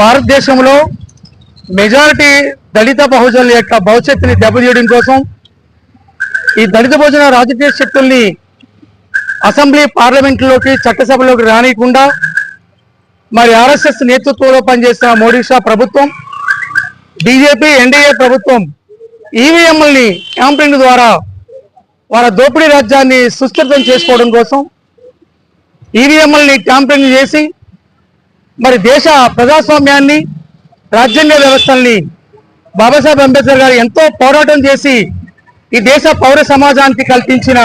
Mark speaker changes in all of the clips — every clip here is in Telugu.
Speaker 1: భారతదేశంలో మెజారిటీ దళిత బహుజనుల యొక్క భవిష్యత్తుని దెబ్బతీయడం కోసం ఈ దళిత బహుజన రాజకీయ శక్తుల్ని అసెంబ్లీ పార్లమెంట్లోకి చట్టసభలోకి రానియకుండా మరి ఆర్ఎస్ఎస్ నేతృత్వంలో పనిచేస్తున్న మోడీ షా ప్రభుత్వం, బీజేపీ ఎన్డీఏ ప్రభుత్వం ఈవీఎంలని ట్యాంపరింగ్ ద్వారా వాళ్ళ దోపిడీ రాజ్యాన్ని సుస్థిరం చేసుకోవడం కోసం ఈవీఎంలని ట్యాంపరింగ్ చేసి మరి దేశ ప్రజాస్వామ్యాన్ని, రాజ్యాంగ వ్యవస్థల్ని బాబాసాహెబ్ అంబేద్కర్ గారు ఎంతో పోరాటం చేసి ఈ దేశ పౌర సమాజానికి కల్పించిన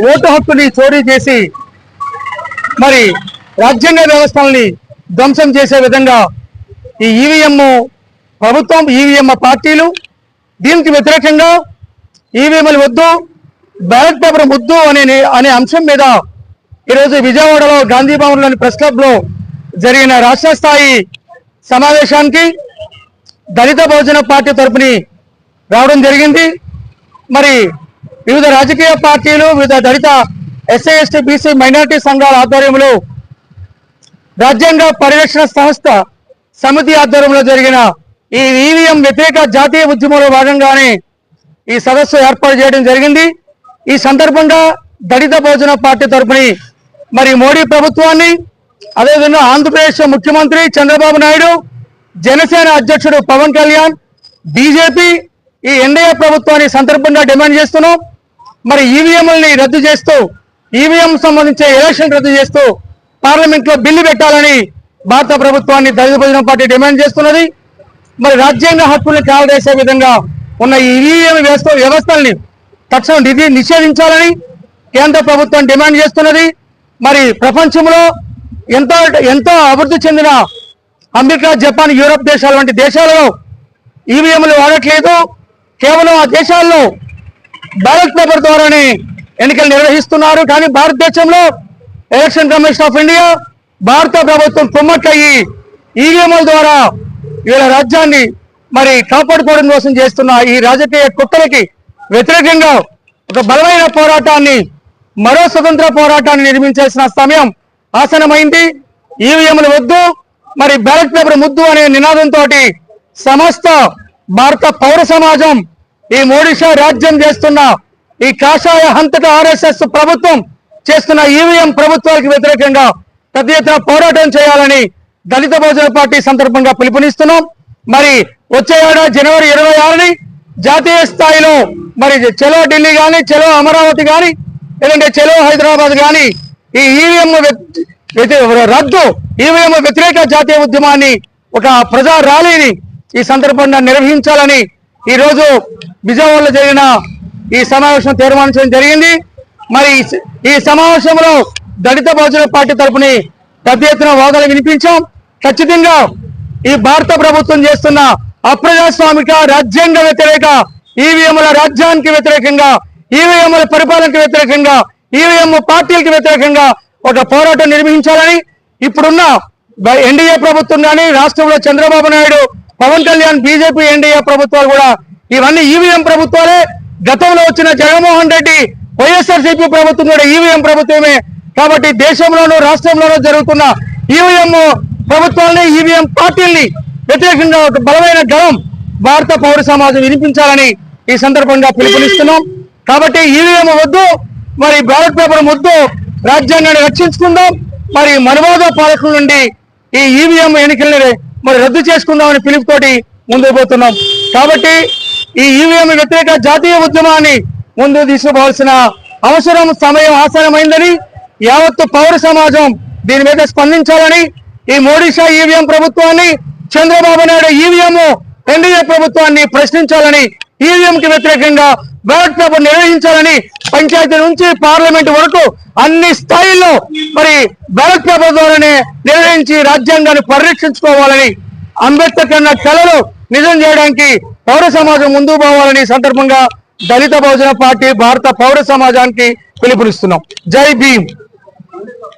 Speaker 1: ఓటు హక్కుని చోరీ చేసి మరి రాజ్యాంగ వ్యవస్థల్ని ధ్వంసం చేసే విధంగా ఈ ఈవీఎం ప్రభుత్వం, ఈవీఎం పార్టీలు దీనికి వ్యతిరేకంగా ఈవీఎంలు వద్దు, బ్యాలెట్ పేపర్ వద్దు అనే అంశం మీద ఈరోజు విజయవాడలో గాంధీ భవన్లోని ప్రెస్ క్లబ్లో జరిగిన రాష్ట్ర స్థాయి సమావేశానికి దళిత బహుజన పార్టీ తరపుని రావడం జరిగింది. మరి వివిధ రాజకీయ పార్టీలు, వివిధ దళిత ఎస్సీ ఎస్టీ బీసీ మైనారిటీ సంఘాల ఆధ్వర్యంలో రాజ్యాంగ పరిరక్షణ సంస్థ సమితి ఆధ్వర్యంలో జరిగిన ఈ ఈవీఎం వ్యతిరేక జాతీయ ఉద్యమంలో భాగంగానే ఈ సదస్సు ఏర్పాటు చేయడం జరిగింది. ఈ సందర్భంగా దళిత బహుజన పార్టీ తరపుని మరి మోడీ ప్రభుత్వాన్ని, అదేవిధంగా ఆంధ్రప్రదేశ్ ముఖ్యమంత్రి చంద్రబాబు నాయుడు, జనసేన అధ్యక్షుడు పవన్ కళ్యాణ్, బీజేపీ, ఈ ఎన్డీఏ ప్రభుత్వాన్ని సందర్భంగా డిమాండ్ చేస్తున్నాం. మరి ఈవీఎంలని రద్దు చేస్తూ, ఈవీఎం సంబంధించిన ఎలక్షన్ రద్దు చేస్తూ పార్లమెంట్ లో బిల్లు పెట్టాలని భారత ప్రభుత్వాన్ని దళిత బహుజన పార్టీ డిమాండ్ చేస్తున్నది. మరి రాజ్యాంగ హక్కుల్ని కాలదేసే విధంగా ఉన్న ఈ ఈవీఎం వ్యవస్థల్ని తక్షణం నిషేధించాలని కేంద్ర ప్రభుత్వం డిమాండ్ చేస్తున్నది. మరి ప్రపంచంలో ఎంతో అభివృద్ధి చెందిన అమెరికా, జపాన్, యూరప్ దేశాల వంటి దేశాలలో ఈవీఎంలు వాడట్లేదు. కేవలం ఆ దేశాల్లో బ్యాలెట్ పేపర్ ద్వారానే ఎన్నికలు నిర్వహిస్తున్నారు. కానీ భారతదేశంలో ఎలక్షన్ కమిషన్ ఆఫ్ ఇండియా, భారత ప్రభుత్వం కుమ్మక్కయ్యి ఈవీఎంల ద్వారా వీళ్ళ రాజ్యాన్ని మరి కాపాడుకోవడం కోసం చేస్తున్న ఈ రాజకీయ కుట్రలకి వ్యతిరేకంగా ఒక బలమైన పోరాటాన్ని, మరో స్వతంత్ర పోరాటాన్ని నిర్మించాల్సిన సమయం ఆసనమైంది. ఈవీఎంలు వద్దు, మరి బ్యాలెట్ పేపర్ ముద్దు అనే నినాదంతో సమస్త భారత పౌర సమాజం ఈ మోడీ షా రాజ్యం చేస్తున్న ఈ కాషాయ హంతక ఆర్ఎస్ఎస్ ప్రభుత్వం చేస్తున్న ఈవీఎం ప్రభుత్వాలకు వ్యతిరేకంగా పెద్ద ఎత్తున పోరాటం చేయాలని దళిత బహుజన పార్టీ సందర్భంగా పిలుపునిస్తున్నాం. మరి వచ్చే ఏడాది జనవరి 26ని జాతీయ స్థాయిలో మరి చలో ఢిల్లీ కానీ, చలో అమరావతి కానీ, లేదంటే చలో హైదరాబాద్ కానీ ఈ ఈవీఎం రద్దు, ఈవీఎం వ్యతిరేక జాతీయ ఉద్యమాన్ని, ఒక ప్రజా ర్యాలీని ఈ సందర్భంగా నిర్వహించాలని ఈరోజు విజయవాడలో జరిగిన ఈ సమావేశం తీర్మానించడం జరిగింది. మరి ఈ సమావేశంలో దళిత బహుజన పార్టీ తరపుని పెద్ద ఎత్తున వాదనలు వినిపించాం. ఖచ్చితంగా ఈ భారత ప్రభుత్వం చేస్తున్న అప్రజాస్వామిక, రాజ్యాంగ వ్యతిరేక ఈవీఎంల రాజ్యానికి వ్యతిరేకంగా, ఈవీఎంల పరిపాలనకు వ్యతిరేకంగా, ఈవీఎం పార్టీలకు వ్యతిరేకంగా ఒక పోరాటం నిర్వహించాలని ఇప్పుడున్న ఎన్డీఏ ప్రభుత్వం కానీ, రాష్ట్రంలో చంద్రబాబు నాయుడు, పవన్ కళ్యాణ్, బీజేపీ, ఎన్డీఏ ప్రభుత్వాలు కూడా ఇవన్నీ ఈవీఎం ప్రభుత్వాలే. గతంలో వచ్చిన జగన్మోహన్ రెడ్డి వైఎస్ఆర్సీపీ ప్రభుత్వం కూడా ఈవీఎం ప్రభుత్వమే. కాబట్టి దేశంలోనూ రాష్ట్రంలోనూ జరుగుతున్న ఈవీఎం ప్రభుత్వాలని, ఈవీఎం పార్టీల్ని వ్యతిరేకంగా ఒక బలమైన గళం భారత పౌర సమాజం వినిపించాలని ఈ సందర్భంగా పిలుపునిస్తున్నాం. కాబట్టి ఈవీఎం వద్దు, మరి బ్యాలెట్ పేపర్ వద్దు, రాజ్యాంగాన్ని రక్షించుకుందాం, మరి మనువాద పాలకుల నుండి ఈ ఈవీఎం ఎన్నికల్ని మరి రద్దు చేసుకుందామని పిలుపుతోటి ముందుకు పోతున్నాం. కాబట్టి ఈ ఈవీఎం వ్యతిరేక జాతీయ ఉద్యమాన్ని ముందుకు తీసుకుపోవాల్సిన అవసరం, సమయం ఆసనమైందని యావత్తు పౌర సమాజం దీని మీద స్పందించాలని, ఈ మోడీ షా ఈవీఎం ప్రభుత్వాన్ని, చంద్రబాబు నాయుడు ఈవీఎం ఎన్డీఏ ప్రభుత్వాన్ని ప్రశ్నించాలని, ఈవీఎం కి వ్యతిరేకంగా బ్యాలెట్ పేపర్ నిర్వహించాలని పంచాయతీ నుంచి పార్లమెంట్ వరకు అన్ని స్థాయిల్లో మరి బ్యాలెట్ పేపర్ ద్వారానే నిర్వహించి రాజ్యాంగాన్ని పరిరక్షించుకోవాలని, అంబేద్కర్ కన్నా కళలు నిజం చేయడానికి పౌర సమాజం ముందుకు పోవాలని సందర్భంగా దళిత బహుజన పార్టీ భారత పౌర సమాజానికి పిలుపునిస్తున్నాం. జై భీమ్.